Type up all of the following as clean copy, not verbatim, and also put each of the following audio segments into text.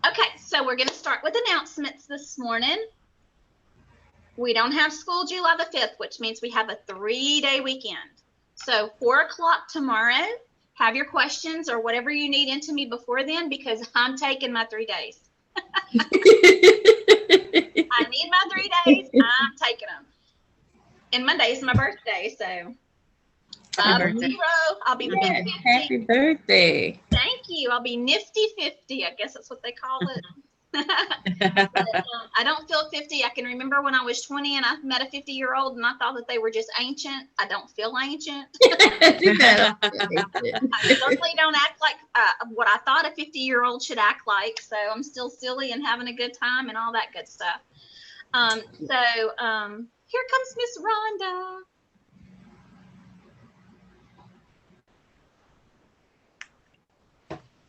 Okay, so we're going to start with announcements this morning. We don't have school July the 5th, which means we have a 3-day weekend. So 4 o'clock tomorrow, have your questions or whatever you need into me before then, because I'm taking my 3 days. I need my 3 days. I'm taking them. And Monday is my birthday, so I'll be yes, happy birthday. Thank you. I'll be nifty 50. I guess that's what they call it. But, I don't feel 50. I can remember when I was 20 and I met a 50-year-old and I thought that they were just ancient. I don't feel ancient. I certainly don't act like what I thought a 50-year-old should act like. So I'm still silly and having a good time and all that good stuff. Here comes Miss Rhonda.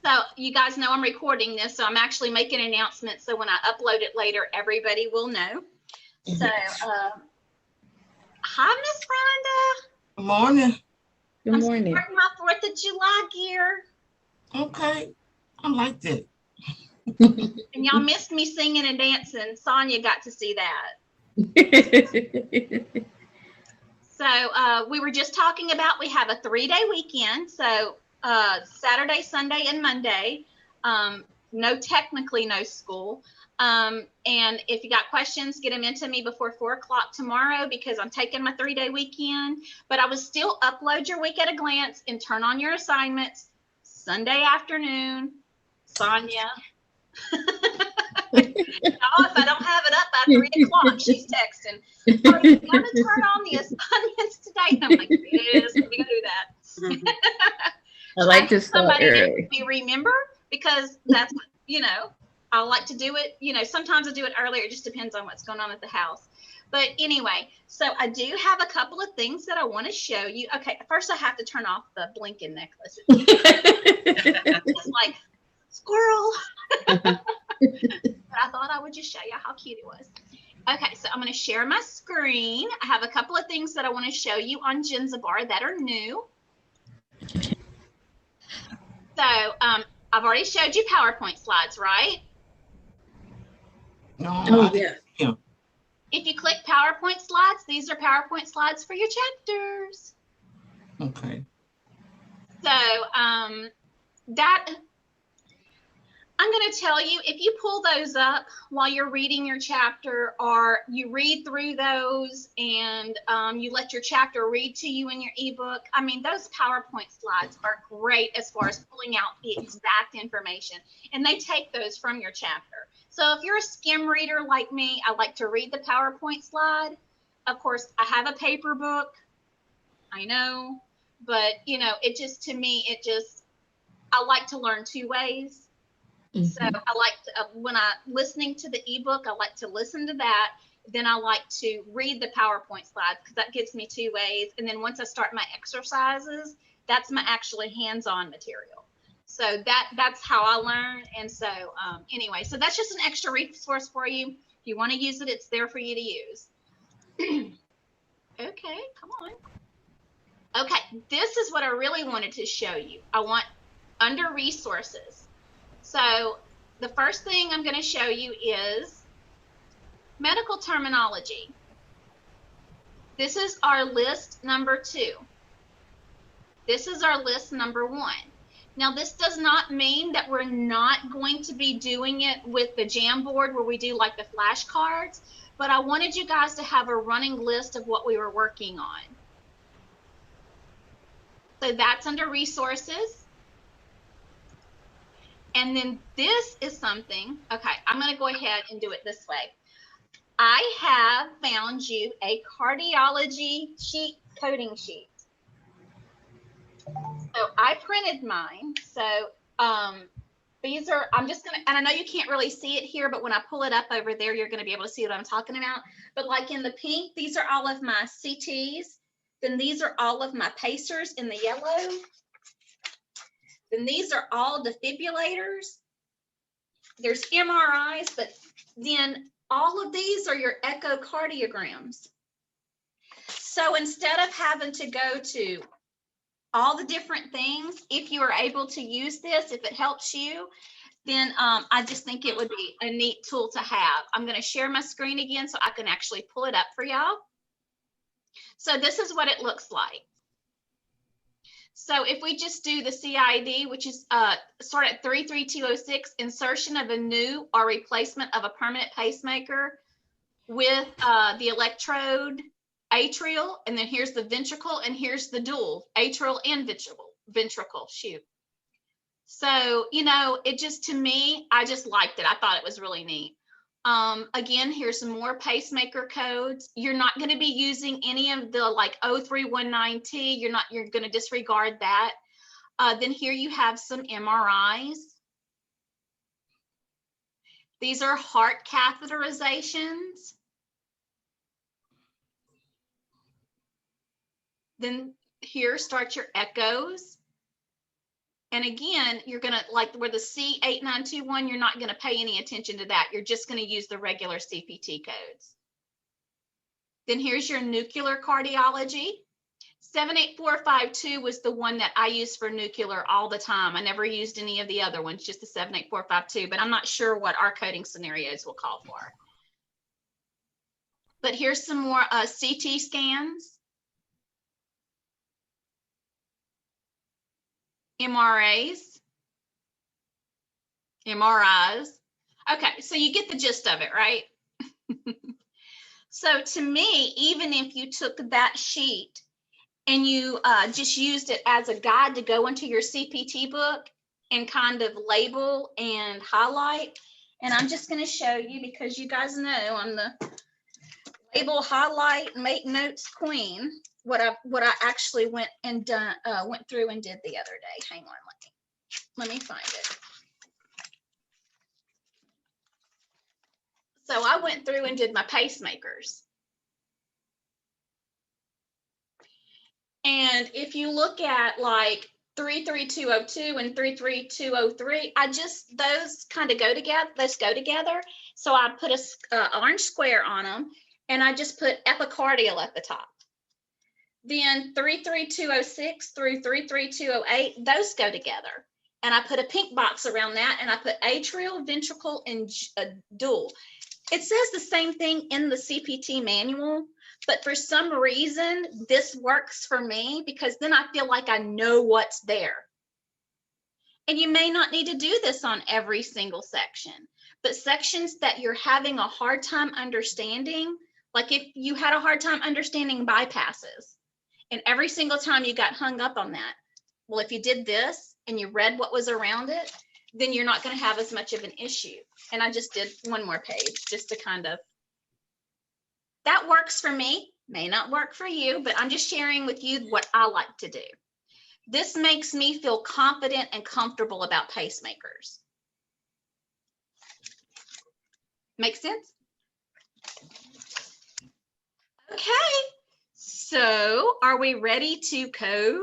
So you guys know I'm recording this, so I'm actually making announcements. So when I upload it later, everybody will know. So, hi, Miss Rhonda. Good morning. Good morning. I'm starting my 4th of July gear. Okay, I liked it. And y'all missed me singing and dancing. Sonia got to see that. So we were just talking about we have a 3-day weekend. So Saturday, Sunday, and Monday. Technically no school. And if you got questions, get them into me before 4 o'clock tomorrow, because I'm taking my 3-day weekend. But I would still upload your week at a glance and turn on your assignments Sunday afternoon. Sonia. If I don't have it up by 3 o'clock, she's texting, "Oh, you got to turn on the assignments today." I'm like, "Yes, we're going to do that." I like to start somebody early. makes me remember, because that's what, I like to do it. Sometimes I do it earlier. It just depends on what's going on at the house. But anyway, so I do have a couple of things that I want to show you. Okay, first I have to turn off the blinking necklace. It's like, squirrel. But I thought I would just show you how cute it was. Okay, so I'm going to share my screen. I have a couple of things that I want to show you on Genzabar that are new. So I've already showed you PowerPoint slides, right? No, Oh, yeah. If you click PowerPoint slides, these are PowerPoint slides for your chapters. Okay. So I'm going to tell you, if you pull those up while you're reading your chapter, or you read through those and you let your chapter read to you in your ebook, I mean, those PowerPoint slides are great as far as pulling out the exact information, and they take those from your chapter. So if you're a skim reader like me, I like to read the PowerPoint slide. Of course, I have a paper book, I know, but it just, to me, I like to learn 2 ways. So I like to, when I'm listening to the ebook, I like to listen to that. Then I like to read the PowerPoint slides, because that gives me 2 ways. And then once I start my exercises, that's my actually hands-on material. So that's how I learn. And so anyway, so that's just an extra resource for you. If you want to use it, it's there for you to use. Okay, come on. Okay, this is what I really wanted to show you. I want under resources. So the first thing I'm going to show you is medical terminology. This is our list number 2. This is our list number 1. Now, this does not mean that we're not going to be doing it with the Jamboard where we do like the flashcards, but I wanted you guys to have a running list of what we were working on. So that's under resources. And then this is something, okay, I'm going to go ahead and do it this way. I have found you a cardiology coding sheet. So I printed mine. So these are, I'm just going to, and I know you can't really see it here, but when I pull it up over there, you're going to be able to see what I'm talking about. But like in the pink, these are all of my CTs. Then these are all of my pacers in the yellow. Then these are all defibrillators. There's MRIs, but then all of these are your echocardiograms. So instead of having to go to all the different things, if you are able to use this, if it helps you, then I just think it would be a neat tool to have. I'm going to share my screen again so I can actually pull it up for y'all. So this is what it looks like. So if we just do the CID, which is start at 33206, insertion of a new or replacement of a permanent pacemaker with the electrode atrial, and then here's the ventricle, and here's the dual atrial and ventricle, shoot. So, you know, it just, to me, I just liked it. I thought it was really neat. Again, here's some more pacemaker codes. You're not going to be using any of the like 0319T. You're going to disregard that. Then here you have some MRIs. These are heart catheterizations. Then here start your echoes. And again, you're going to, like where the C8921, you're not going to pay any attention to that. You're just going to use the regular CPT codes. Then here's your nuclear cardiology. 78452 was the one that I used for nuclear all the time. I never used any of the other ones, just the 78452, but I'm not sure what our coding scenarios will call for. But here's some more CT scans. MRIs. Okay, so you get the gist of it, right? So to me, even if you took that sheet and you just used it as a guide to go into your CPT book and kind of label and highlight, and I'm just going to show you because you guys know I'm the label, highlight, make notes queen. What I actually went through and did the other day. Hang on, let me find it. So I went through and did my pacemakers. And if you look at like 33202 and 33203, those kind of go together. Those go together. So I put a orange square on them, and I just put epicardial at the top. Then 33206 through 33208, those go together. And I put a pink box around that, and I put atrial, ventricle, and dual. It says the same thing in the CPT manual, but for some reason, this works for me because then I feel like I know what's there. And you may not need to do this on every single section, but sections that you're having a hard time understanding, like if you had a hard time understanding bypasses, and every single time you got hung up on that, well, if you did this and you read what was around it, then you're not going to have as much of an issue. And I just did one more page just to kind of, that works for me, may not work for you, but I'm just sharing with you what I like to do. This makes me feel confident and comfortable about pacemakers. Make sense? Okay, so are we ready to code?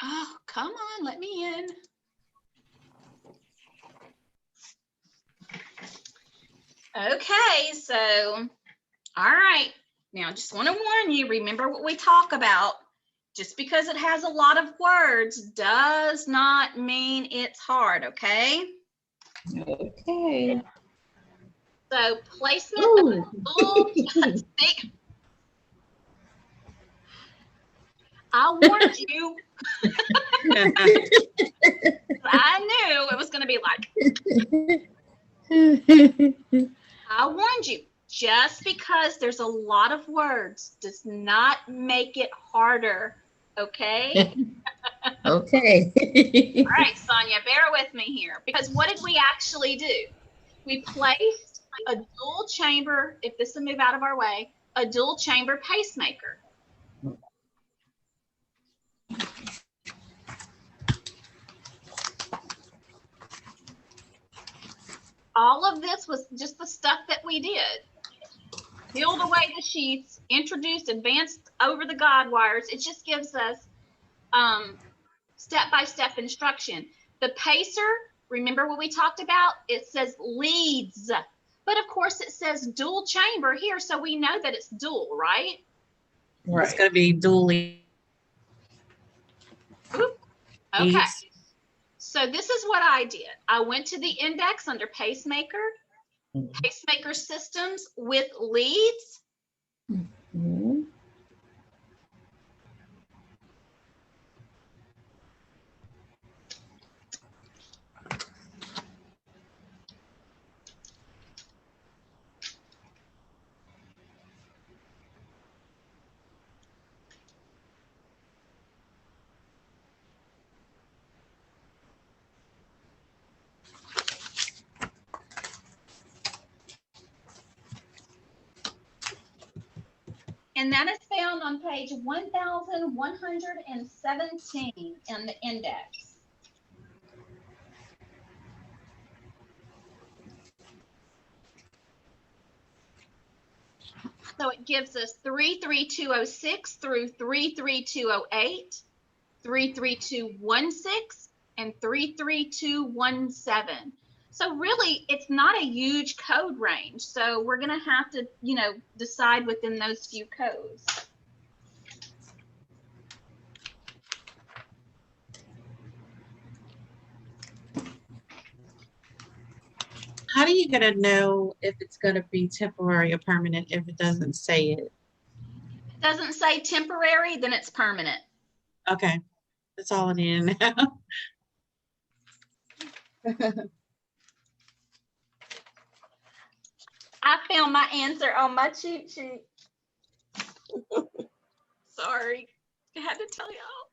Oh, come on, let me in. Okay, so, all right. Now, I just want to warn you, remember what we talk about. Just because it has a lot of words does not mean it's hard, okay? Okay. So, placement of stick. I warned you. I knew it was going to be like, I warned you. Just because there's a lot of words does not make it harder, okay? Okay. All right, Sonia, bear with me here, because what did we actually do? We placed a dual chamber, if this will move out of our way, a dual chamber pacemaker. All of this was just the stuff that we did. Peeled away the sheets, introduced, advanced over the guide wires. It just gives us step-by-step instruction. The pacer, remember what we talked about? It says leads But of course it says dual chamber here, so we know that it's dual, right? It's Right. going to be dually. Oop. Okay. So this is what I did. I went to the index under pacemaker, pacemaker systems with leads. Mhm. And that is found on page 1117 in the index. So it gives us 33206 through 33208, 33216, and 33217. So really, it's not a huge code range. So we're going to have to, decide within those few codes. How do you going to know if it's going to be temporary or permanent if it doesn't say it? If it doesn't say temporary, then it's permanent. Okay, that's all I need to know. I found my answer on my cheat sheet. Sorry, I had to tell y'all.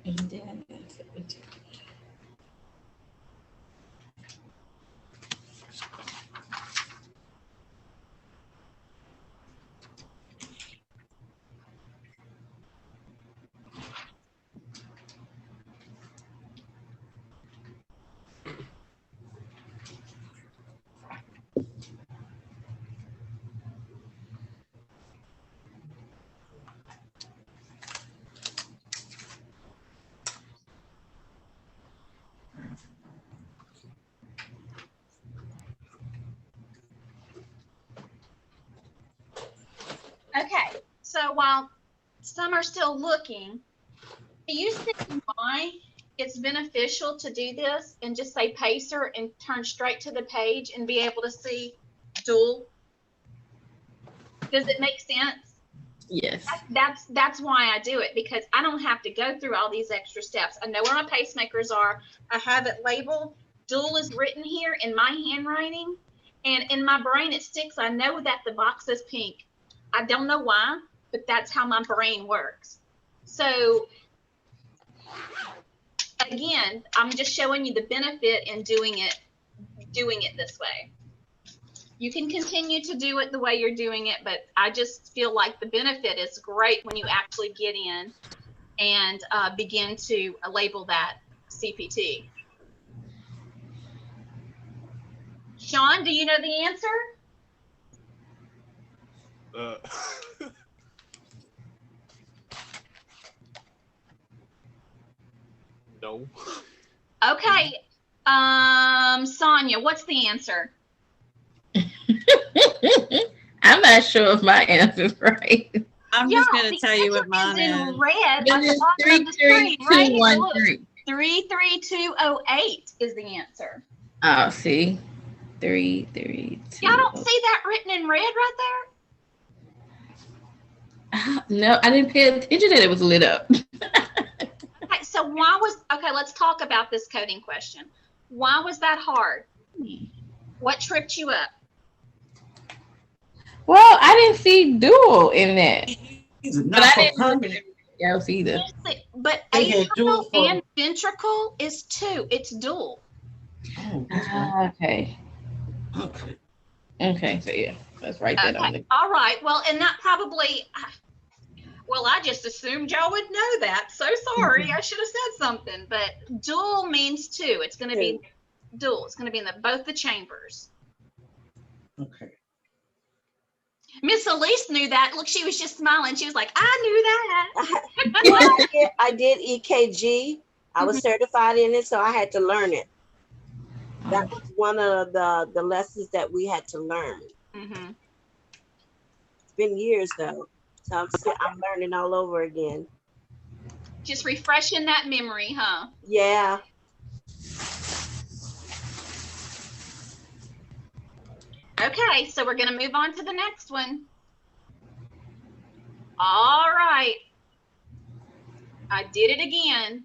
And then Okay, so while some are still looking, do you see why it's beneficial to do this and just say pacer and turn straight to the page and be able to see dual? Does it make sense? yes. That's why I do it, because I don't have to go through all these extra steps. I know where my pacemakers are. I have it labeled. Dual is written here in my handwriting, and in my brain it sticks. I know that the box is pink. I don't know why, but that's how my brain works. So again, I'm just showing you the benefit in doing it this way. You can continue to do it the way you're doing it, but I just feel like the benefit is great when you actually get in and begin to label that CPT. Sean, do you know the answer? No. Okay. Sonia, what's the answer? I'm not sure if my answer's right. I'm Yeah, just going to the tell you what answer mine is in is. red It on the is bottom of the screen, right here. Look, 33213. 33208 is the answer. Oh, see, 332. Y'all don't see that written in red right there? No, I didn't pay attention that it was lit up. Okay, so let's talk about this coding question. Why was that hard? What tripped you up? Well, I didn't see dual in that, Is it but not I for didn't know permanent? anything else either. But They had dual atrial for. and ventricle is two. It's dual. Oh, that's right. Okay. Okay. Okay. So yeah, let's write that on Okay. the. All right. Well, and that probably, well, I just assumed y'all would know that. So sorry. I should have said something. But dual means two. It's going to be dual. It's going to be in both the chambers. Okay. Miss Elise knew that. Look, she was just smiling. She was like, I knew that. Well, I did EKG. I was certified in it, so I had to learn it. That was one of the lessons that we had to learn. Mm-hmm. It's been years though, so I'm learning all over again. Just refreshing that memory, huh? Yeah. Okay, so we're going to move on to the next one. All right. I did it again.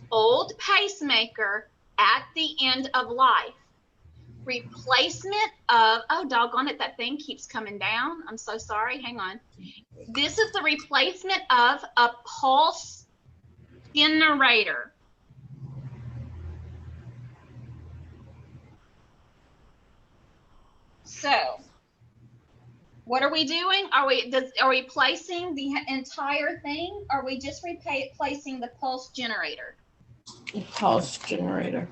Old pacemaker at the end of life. Replacement of, oh, doggone it, that thing keeps coming down. I'm so sorry. Hang on. This is the replacement of a pulse generator. So, what are we doing? Are we placing the entire thing? Or are we just replacing the pulse generator? Pulse generator.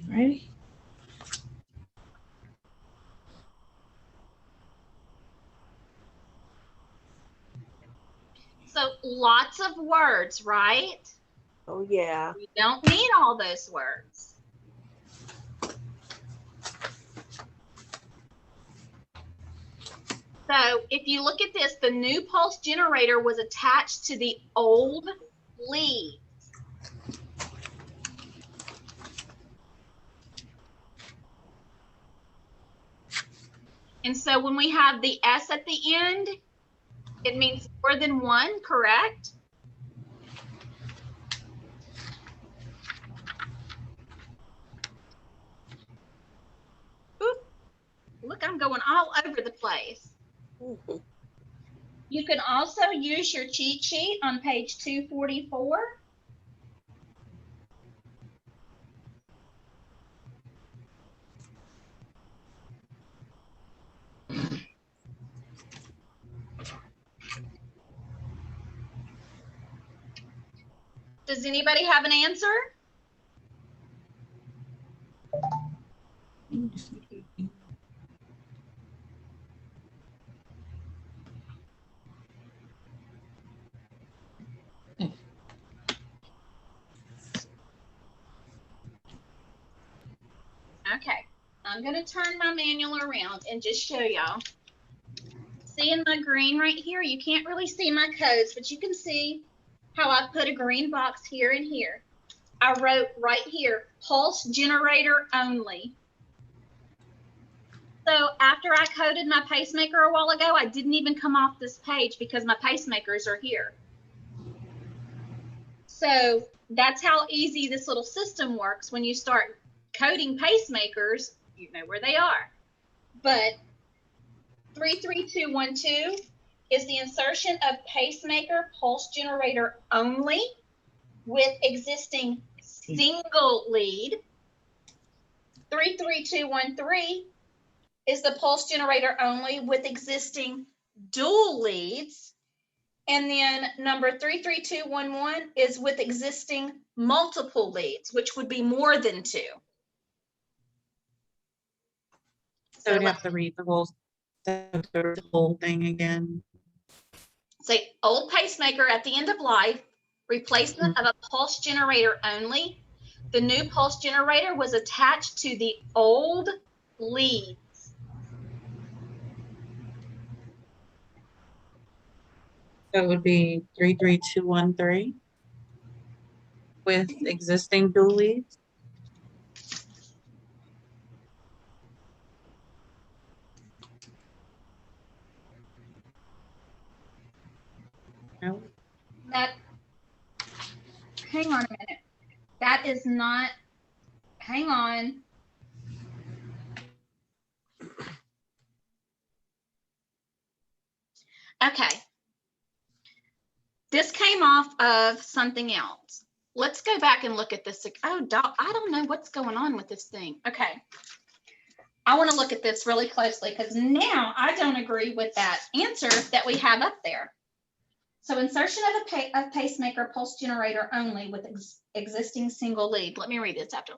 Ready? So lots of words, right? Oh yeah. We don't need all those words. So if you look at this, the new pulse generator was attached to the old lead. And so when we have the S at the end, it means more than one, correct? Oop. Look, I'm going all over the place. You can also use your cheat sheet on page 244. Does anybody have an answer? Okay, I'm going to turn my manual around and just show y'all. See in my green right here, you can't really see my codes, but you can see how I put a green box here and here. I wrote right here, pulse generator only. So after I coded my pacemaker a while ago, I didn't even come off this page because my pacemakers are here. So that's how easy this little system works. When you start coding pacemakers, you know where they are. But 33212 is the insertion of pacemaker pulse generator only with existing single lead. 33213 is the pulse generator only with existing dual leads. And then number 33211 is with existing multiple leads, which would be more than two. So we'd have to read the whole thing again. Say old pacemaker at the end of life, replacement of a pulse generator only. The new pulse generator was attached to the old lead. So it would be 33213 with existing dual leads. No. That, hang on a minute. That is not, hang on. Okay. This came off of something else. Let's go back and look at this. Oh, doc, I don't know what's going on with this thing. Okay. I want to look at this really closely because now I don't agree with that answer that we have up there. So insertion of a pacemaker pulse generator only with existing single lead. Let me read this after.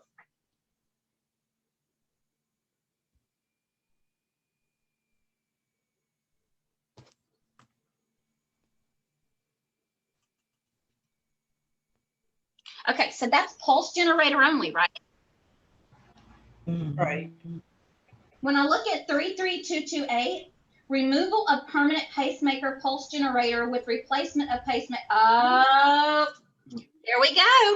Okay, so that's pulse generator only, right? Right. When I look at 33228, removal of permanent pacemaker pulse generator with replacement of pacemaker. Oh, there we go.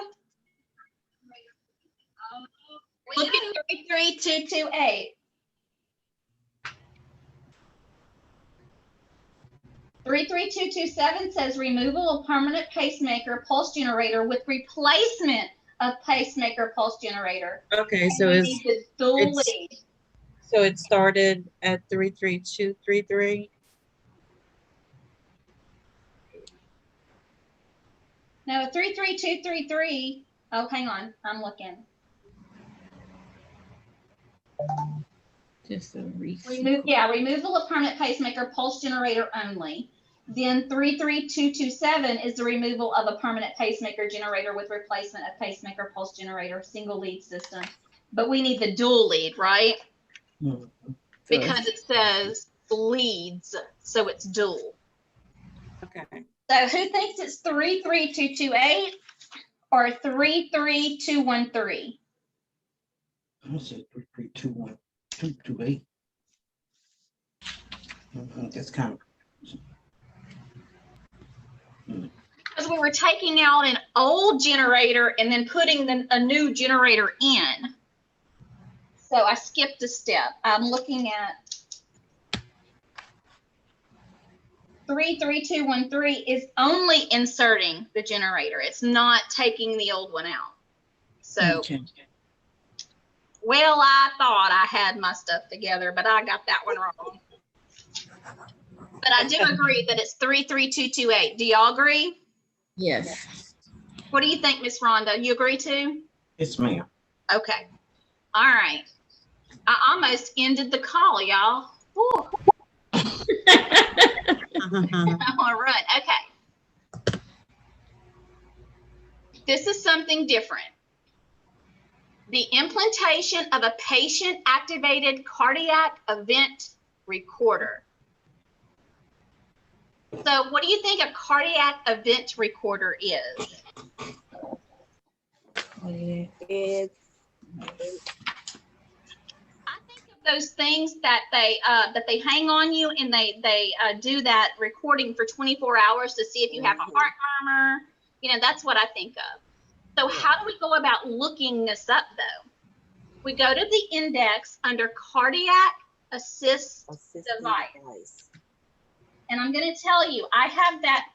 Look at 33228. 33227 says removal of permanent pacemaker pulse generator with replacement of pacemaker pulse generator. Okay, And so we it's need the dual it's- lead. so it started at 33233. No, 33233. Oh, hang on. I'm looking. Just a Removal of permanent pacemaker pulse generator only. Then 33227 is the removal of a permanent pacemaker generator with replacement of pacemaker pulse generator single lead system. But we need the dual lead, right? Mhm. Because it says leads, so it's dual. Okay. So who thinks it's 33228 or 33213? I said 3321228. That's kind of. Because we were taking out an old generator and then putting a new generator in. So I skipped a step. I'm looking at 33213 is only inserting the generator. It's not taking the old one out. So, Okay. well, I thought I had my stuff together, but I got that one wrong. But I do agree that it's 33228. Do y'all agree? Yes. What do you think, Miss Rhonda? You agree too? Yes, ma'am. Okay. All right. I almost ended the call, y'all. Whew. I want to run. Okay. This is something different. The implantation of a patient-activated cardiac event recorder. So what do you think a cardiac event recorder is? It's I think of those things that they hang on you and they do that recording for 24 hours to see if you have a heart murmur. You know, that's what I think of. So how do we go about looking this up though? We go to the index under cardiac assist device. And I'm going to tell you, I have that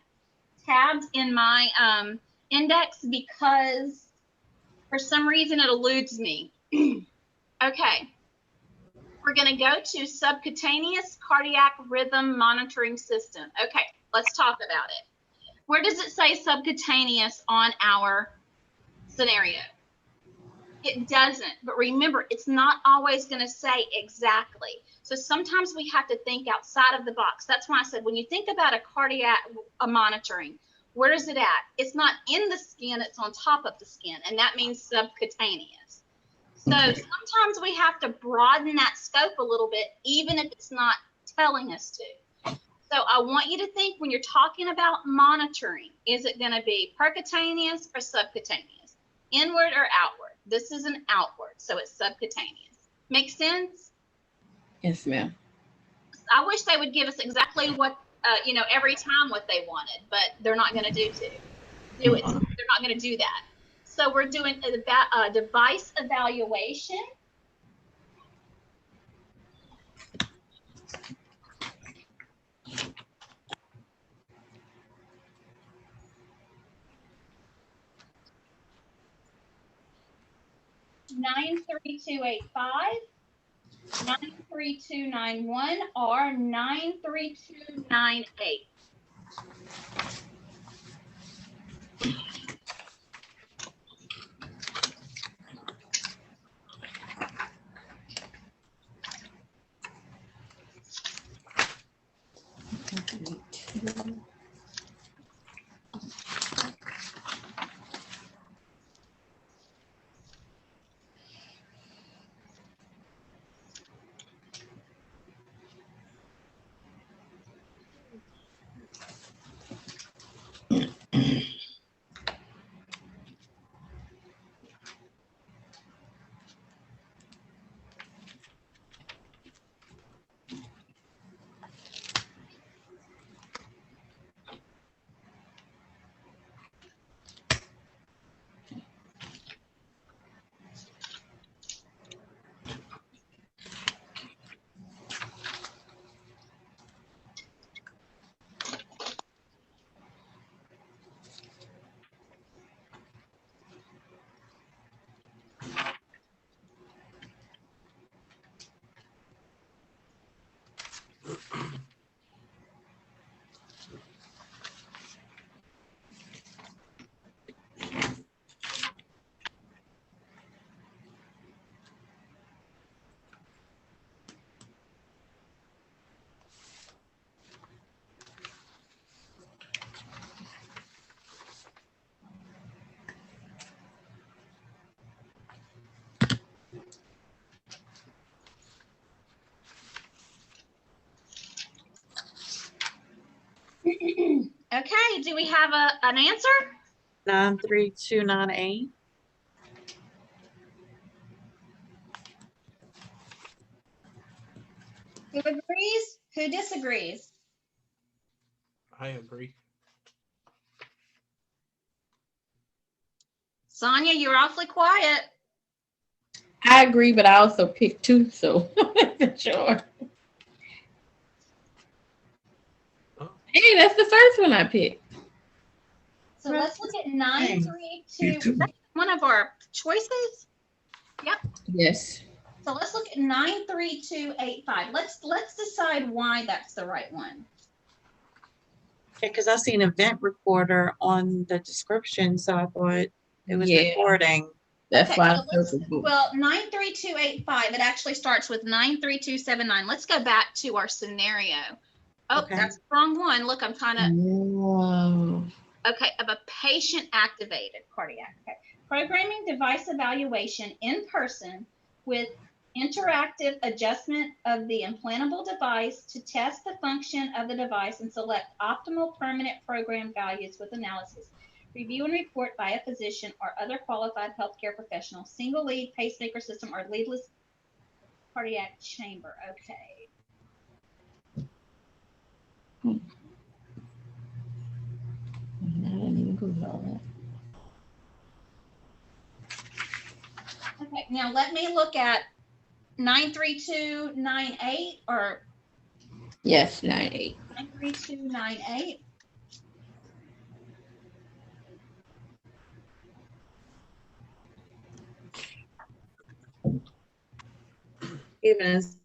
tabbed in my index because for some reason it eludes me. Okay. We're going to go to subcutaneous cardiac rhythm monitoring system. Okay, let's talk about it. Where does it say subcutaneous on our scenario? It doesn't, but remember, it's not always going to say exactly. So sometimes we have to think outside of the box. That's why I said, when you think about a cardiac monitoring, where is it at? It's not in the skin, it's on top of the skin, and that means subcutaneous. So sometimes we have to broaden that scope a little bit, even if it's not telling us to. So I want you to think when you're talking about monitoring, is it going to be percutaneous or subcutaneous? Inward or outward? This is an outward, so it's subcutaneous. Make sense? Yes, ma'am. I wish they would give us exactly what, every time what they wanted, but they're not going to do it. They're not going to do that. So we're doing a device evaluation. 93285, 93291, or 93298. Okay, do we have an answer? 93298. Who agrees? Who disagrees? I agree. Sonia, you're awfully quiet. I agree, but I also picked two, so I'm not sure. Oh. Hey, that's the first one I picked. So let's look at 932. Is that one of our choices? Yep. Yes. So let's look at 93285. Let's decide why that's the right one. Because I see an event recorder on the description, so I thought it was Yeah. recording. That's Okay, why so I circled both. well, 93285, it actually starts with 93279. Let's go back to our scenario. Oh, Okay. that's the wrong one. Look, I'm trying to, Wow. okay, of a patient activated cardiac. Okay. Programming device evaluation in person with interactive adjustment of the implantable device to test the function of the device and select optimal permanent program values with analysis. Review and report by a physician or other qualified healthcare professional. Single lead pacemaker system or leadless cardiac chamber. Okay. I didn't even Google all that. Okay. Now let me look at 93298 or Yes, 98. 93298. Even as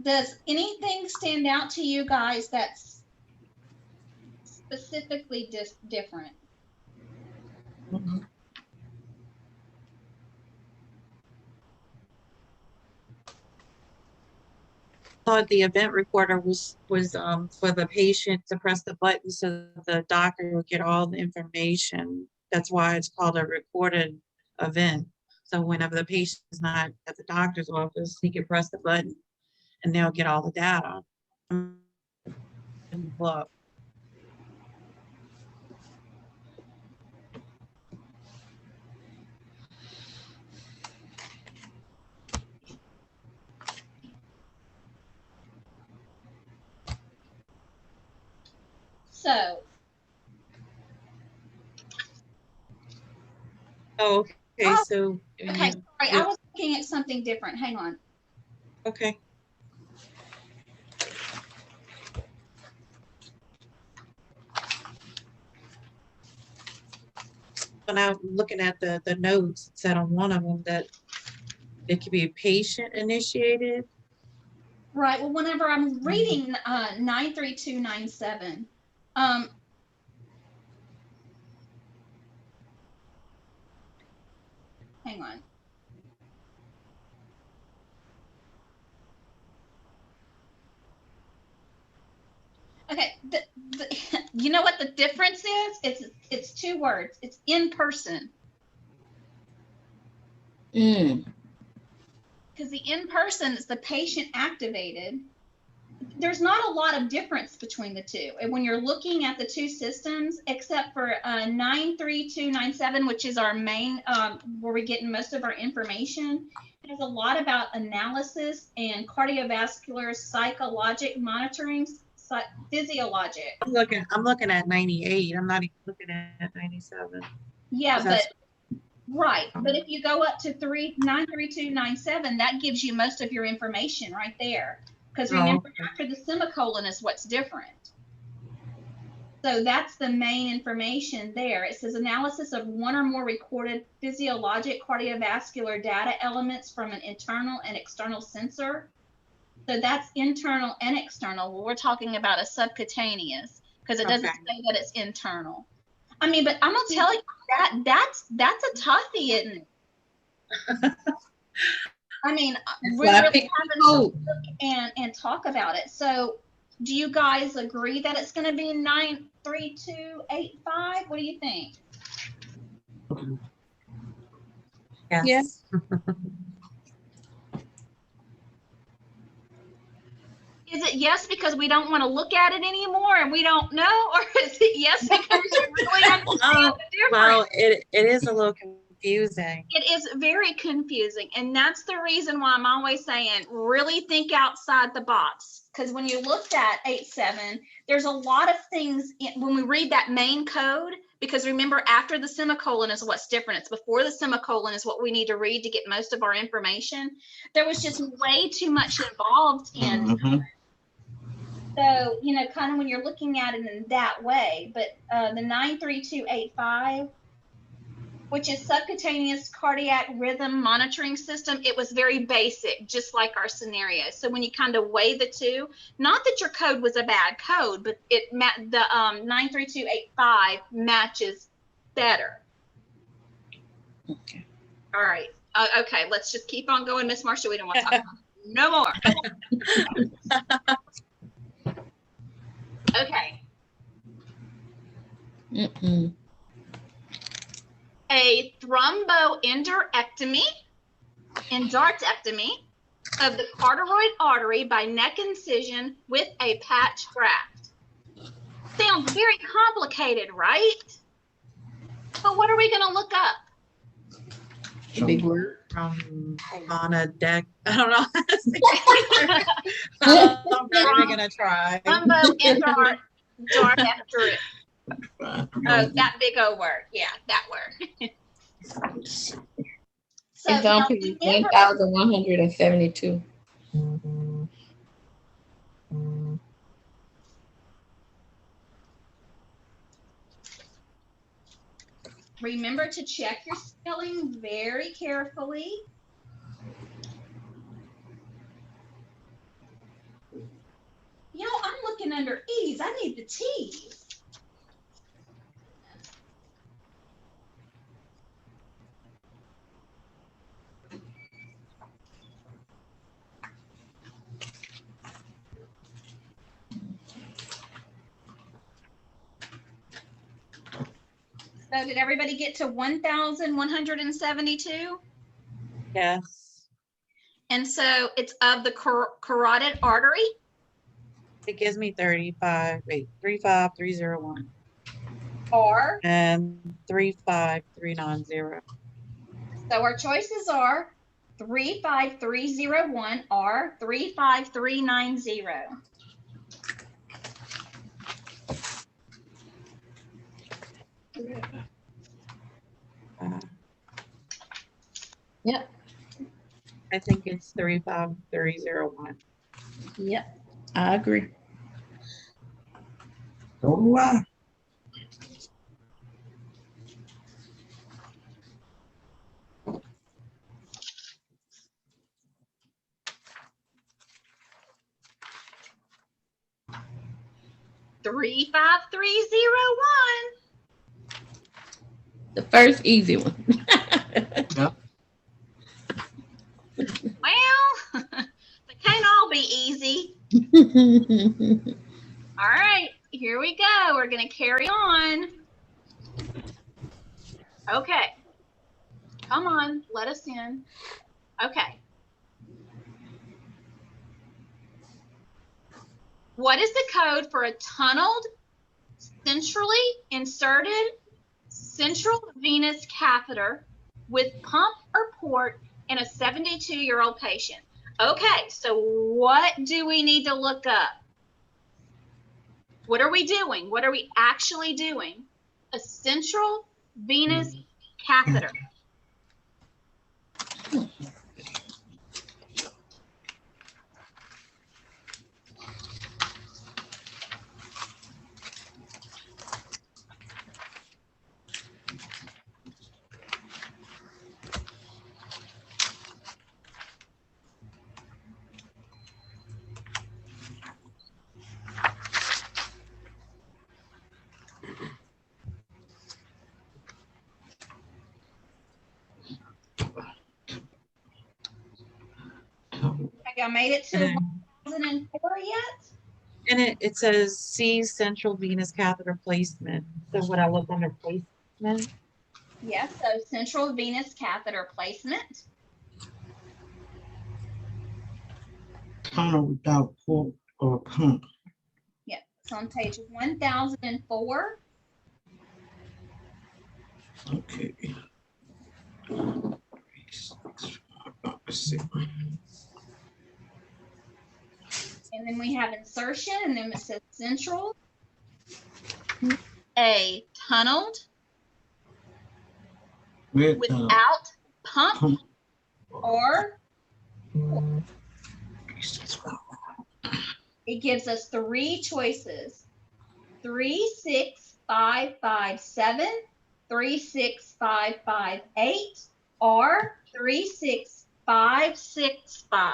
Does anything stand out to you guys that's specifically different? thought the event recorder was for the patient to press the button so the doctor would get all the information. That's why it's called a recorded event. So whenever the patient is not at the doctor's office, he can press the button and they'll get all the data. Look. So, Oh, okay, Oh, so. okay, sorry, I was looking at something different. Hang on. Okay. When I'm looking at the notes, it said on one of them that it could be patient initiated. Right. Well, whenever I'm reading 93297, hang on. Okay, you know what the difference is? It's two words. It's in person. Mm. Because the in person is the patient activated. There's not a lot of difference between the two. And when you're looking at the two systems, except for 93297, which is our main, where we're getting most of our information, it has a lot about analysis and cardiovascular psychologic monitoring, physiologic. I'm looking at 98. I'm not even looking at 97. Yeah, but That's- right. But if you go up to 93297, that gives you most of your information right there. Because remember, after the semicolon is what's different. So that's the main information there. It says analysis of one or more recorded physiologic cardiovascular data elements from an internal and external sensor. So that's internal and external. Well, we're talking about a subcutaneous because it doesn't say that it's internal. I mean, but I'm gonna tell you that's a toughie, isn't it? I mean, we're really having to look and talk about it. So, do you guys agree that it's going to be 93285? What do you think? Yes. Is it yes because we don't want to look at it anymore and we don't know, or is it yes because you really understand the difference? Well, it is a little confusing. It is very confusing, and that's the reason why I'm always saying really think outside the box. Because when you looked at 8.7, there's a lot of things when we read that main code. Because remember, after the semicolon is what's different. It's before the semicolon is what we need to read to get most of our information. There was just way too much involved in. So, you know, kind of when you're looking at it in that way, but the 93285, which is subcutaneous cardiac rhythm monitoring system, it was very basic, just like our scenario. So when you kind of weigh the two, not that your code was a bad code, but the 93285 matches better. Okay. All right. Okay, let's just keep on going, Miss Marcia. We don't want to talk about it no more. Okay. A thromboendarterectomy of the carotid artery by neck incision with a patch graft. Sounds very complicated, right? But what are we going to look up? Big word. From on deck. I don't know. I'm not gonna try. Thromboendarterectomy. Oh, that big O word. Yeah, that word. So, It's on page 1172. Remember to check your spelling very carefully. You know, I'm looking under E's. I need the T's. So did everybody get to 1,172? Yes. And so it's of the carotid artery. It gives me 35301. Or? And 35390. So our choices are 35301 or 35390. Yep. I think it's 35301. Yep. I agree. So do I. Three, 5, 3, 0, 1. The first easy one. Well, they can't all be easy. All right, here we go. We're going to carry on. Okay. Come on, let us in. Okay. What is the code for a tunneled, centrally inserted central venous catheter with pump or port in a 72-year-old patient? Okay, so what do we need to look up? What are we doing? What are we actually doing? A central venous catheter. Have y'all made it to 1004 yet? And it says C, central venous catheter placement. So would I look under placement? Yes, so central venous catheter placement. Tunnel without port or pump. Yeah, it's on page 1004. Okay. Let's see. And then we have insertion, and then it says central. A tunneled With without pump pump. or it gives us three choices: 36557, 36558, or 36565.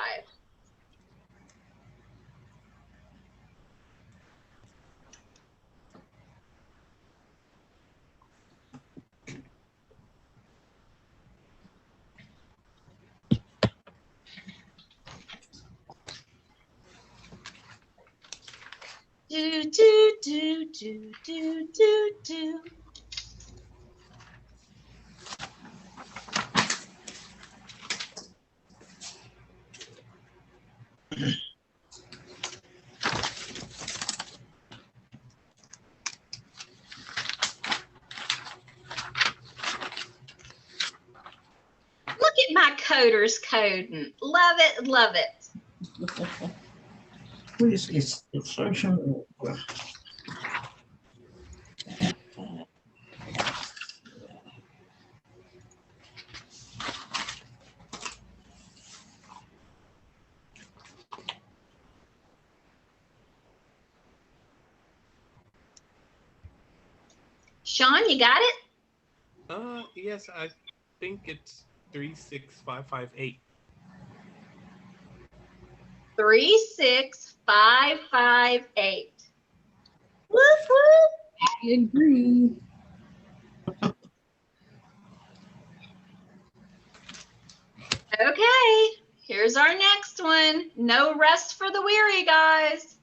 Do, do, do, do, do, do, do. Look at my coders coding. Love it, love it. Please, it's insertion. Sean, you got it? Yes, I think it's 36558. 36558. Whoop, whoop. I agree. Okay, here's our next one. No rest for the weary, guys.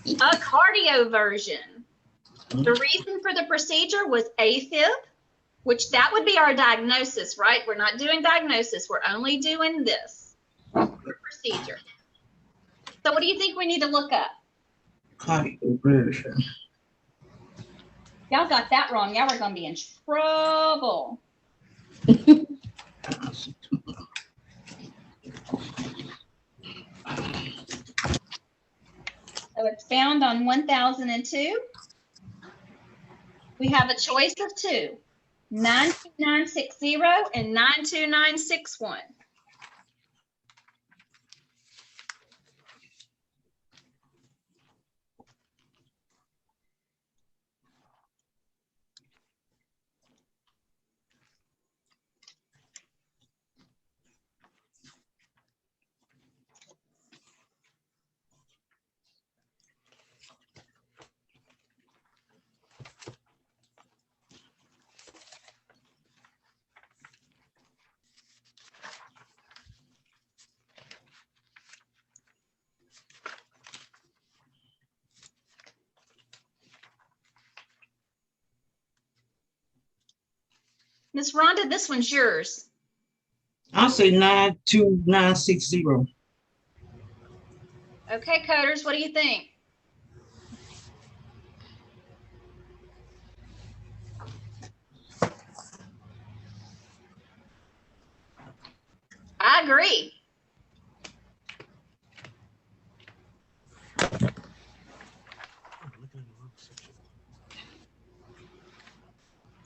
A cardio version. The reason for the procedure was AFib, which that would be our diagnosis, right? We're not doing diagnosis. We're only doing this procedure. So what do you think we need to look up? Cardio version. Y'all got that wrong. Y'all are going to be in trouble. So it's found on 1002. We have a choice of two, 92960 and 92961. Miss Rhonda, this one's yours. I'll say 92960. Okay, coders, what do you think? I agree.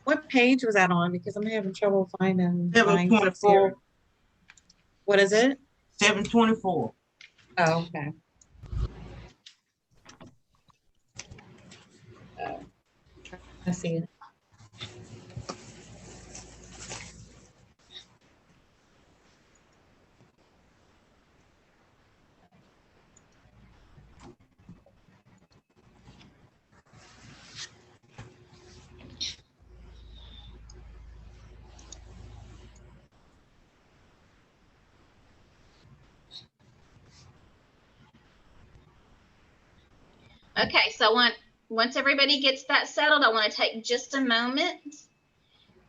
What page was that on? Because I'm having trouble finding. mine. 724. What is it? 724. Oh, okay. I see it. Okay, so once everybody gets that settled, I want to take just a moment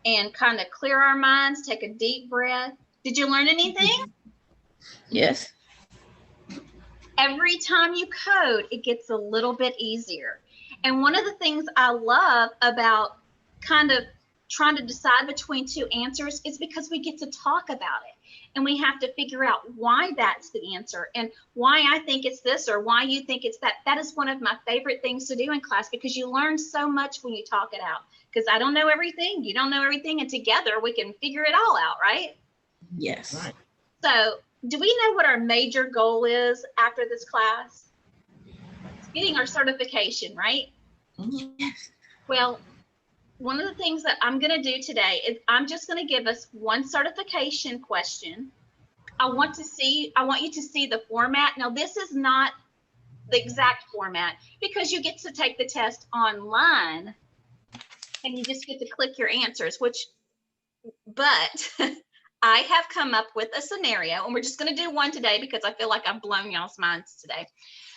and kind of clear our minds, take a deep breath. Did you learn anything? Yes. Every time you code, it gets a little bit easier. And one of the things I love about kind of trying to decide between two answers is because we get to talk about it. And we have to figure out why that's the answer and why I think it's this or why you think it's that. That is one of my favorite things to do in class because you learn so much when you talk it out. Because I don't know everything, you don't know everything, and together we can figure it all out, right? Yes. Right. So do we know what our major goal is after this class? It's getting our certification, right? Yes. Well, one of the things that I'm going to do today is I'm just going to give us one certification question. I want you to see the format. Now, this is not the exact format because you get to take the test online and you just get to click your answers, but I have come up with a scenario, and we're just going to do one today because I feel like I've blown y'all's minds today.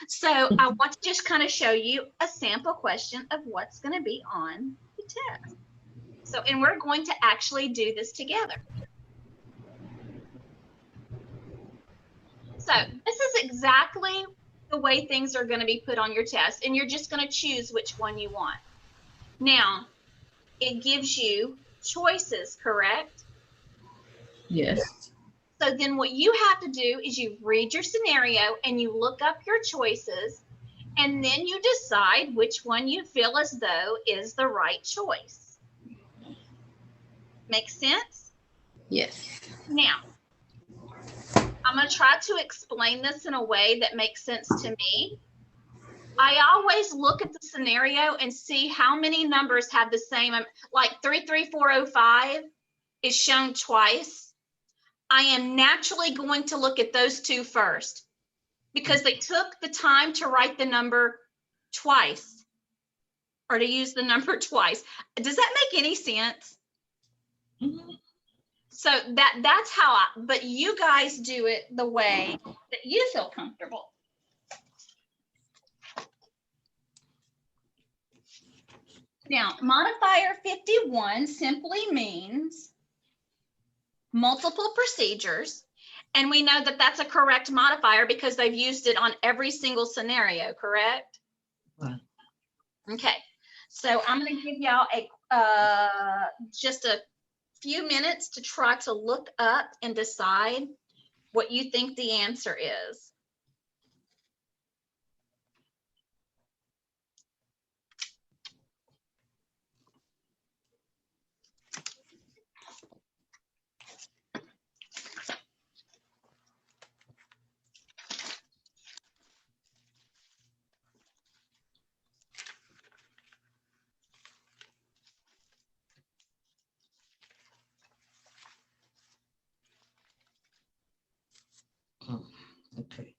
So I want to just kind of show you a sample question of what's going to be on the test. So, and we're going to actually do this together. So this is exactly the way things are going to be put on your test, and you're just going to choose which one you want. Now, it gives you choices, correct? Yes. So then what you have to do is you read your scenario and you look up your choices, and then you decide which one you feel as though is the right choice. Make sense? Yes. Now, I'm going to try to explain this in a way that makes sense to me. I always look at the scenario and see how many numbers have the same, like 33405 is shown twice. I am naturally going to look at those two first because they took the time to write the number twice or to use the number twice. Does that make any sense? Mm-hmm. So that's how but you guys do it the way that you feel comfortable. Now, modifier 51 simply means multiple procedures. And we know that that's a correct modifier because they've used it on every single scenario, correct? Right. Okay, so I'm going to give y'all just a few minutes to try to look up and decide what you think the answer is. Okay.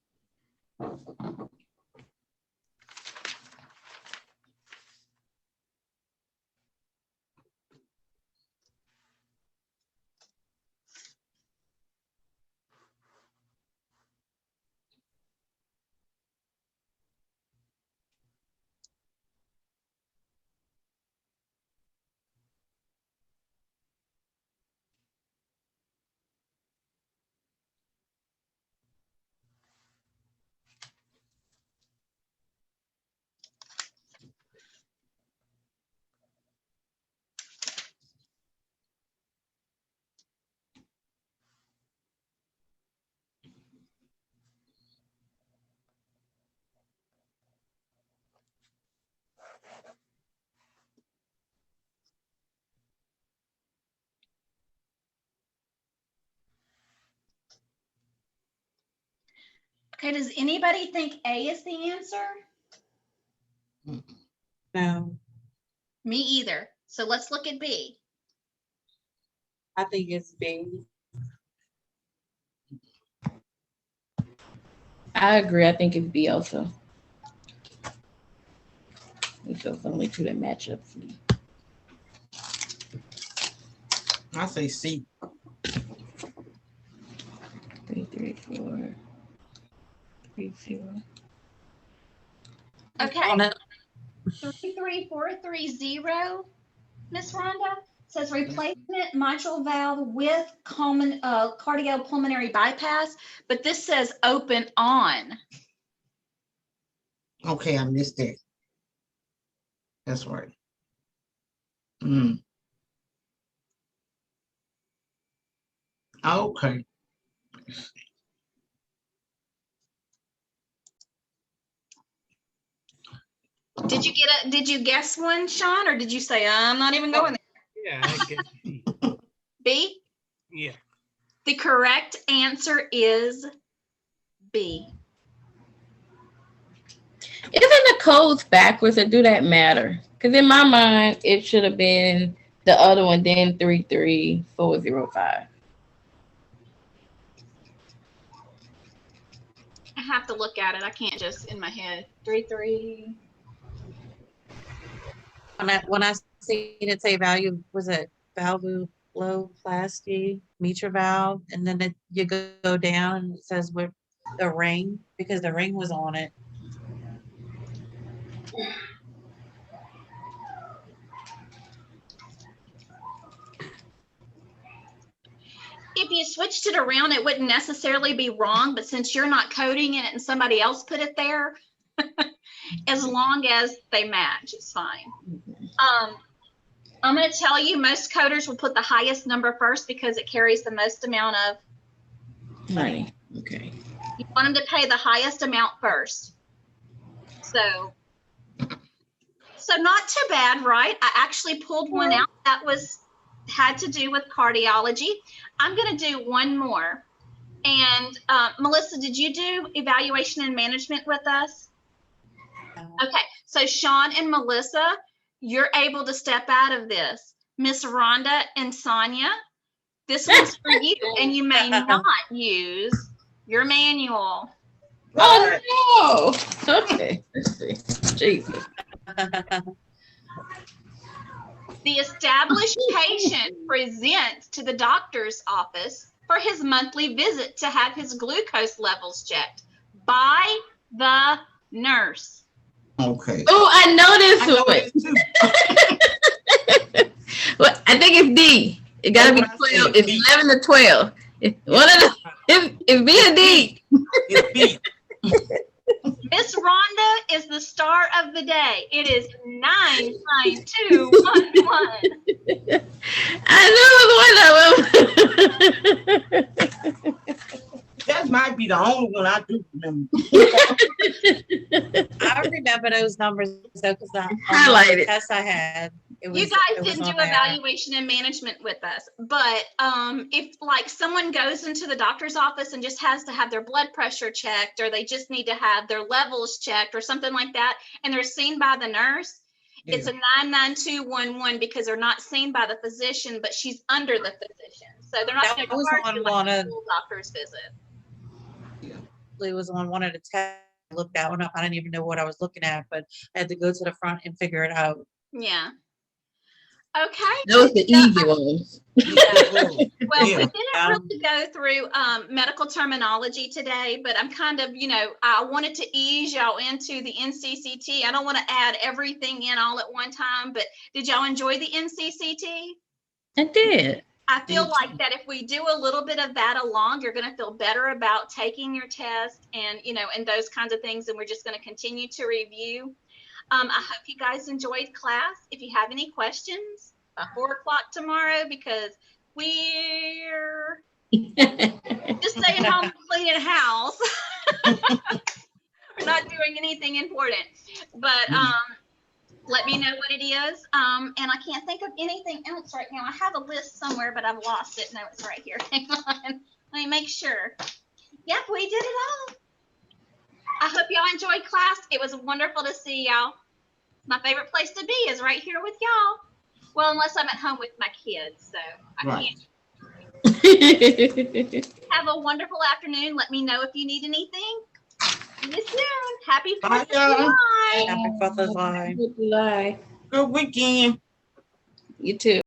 Okay, does anybody think A is the answer? No, Me either. So let's look at B. I think it's B. I agree. I think it's B also. It's just only two that match up. I say C. 3, 3, 4, 3, 0. Okay. On it. 33430, Miss Rhonda, says replacement mitral valve with cardiopulmonary bypass, but this says open on. Okay, I missed that. That's right. Mm. Okay. Did you guess one, Sean, or did you say I'm not even going there? Yeah, I guess B. B? Yeah. The correct answer is B. Isn't the codes backwards, or do that matter? Because in my mind, it should have been the other one, then 33405. I have to look at it. I can't just in my head. 3. When I seen it say value, was it valvuloplasty, mitral valve, and then you go down and it says with the ring, because the ring was on it. If you switched it around, it wouldn't necessarily be wrong, but since you're not coding it and somebody else put it there, as long as they match, it's fine. I'm going to tell you, most coders will put the highest number first because it carries the most amount of Money. Okay. You want them to pay the highest amount first. So not too bad, right? I actually pulled one out that had to do with cardiology. I'm going to do one more. And Melissa, did you do evaluation and management with us? Okay, so Sean and Melissa, you're able to step out of this. Miss Rhonda and Sonia, this one's for you, and you may not use your manual. Oh no! Okay, let's see. Jesus. The established patient presents to the doctor's office for his monthly visit to have his glucose levels checked by the nurse. Okay. Oh, I know this I know one. this too. Well, I think it's D. It gotta be 12. It's 11 to 12. One of the it's B or D. It's B. Miss Rhonda is the star of the day. It is 99211. I knew it was one of them. That might be the only one I do remember. I remember those numbers though, because the Highlighted. test I had. You guys didn't do evaluation and management with us, but if like someone goes into the doctor's office and just has to have their blood pressure checked, or they just need to have their levels checked or something like that, and they're seen by the nurse, it's a 99211 because they're not seen by the physician, but she's under the physician. So they're not going to charge you like a full doctor's visit. actually was on one of the tests. I looked that one up. I didn't even know what I was looking at, but I had to go to the front and figure it out. Yeah. Okay. Those the easy ones. Well, Yeah. we didn't really go through medical terminology today, but I'm kind of, I wanted to ease y'all into the NCCT. I don't want to add everything in all at one time, but did y'all enjoy the NCCT? I did. I feel like that if we do a little bit of that along, you're going to feel better about taking your test and, and those kinds of things. And we're just going to continue to review. I hope you guys enjoyed class. If you have any questions, by 4 o'clock tomorrow, because we're just staying home cleaning house. We're not doing anything important, but let me know what it is. And I can't think of anything else right now. I have a list somewhere, but I've lost it. No, it's right here. Hang on. Let me make sure. Yep, we did it all. I hope y'all enjoyed class. It was wonderful to see y'all. My favorite place to be is right here with y'all. Well, unless I'm at home with my kids, so I can't. Have a wonderful afternoon. Let me know if you need anything. See you soon. Happy 4th of July. Happy 4th of July. Good weekend. You too.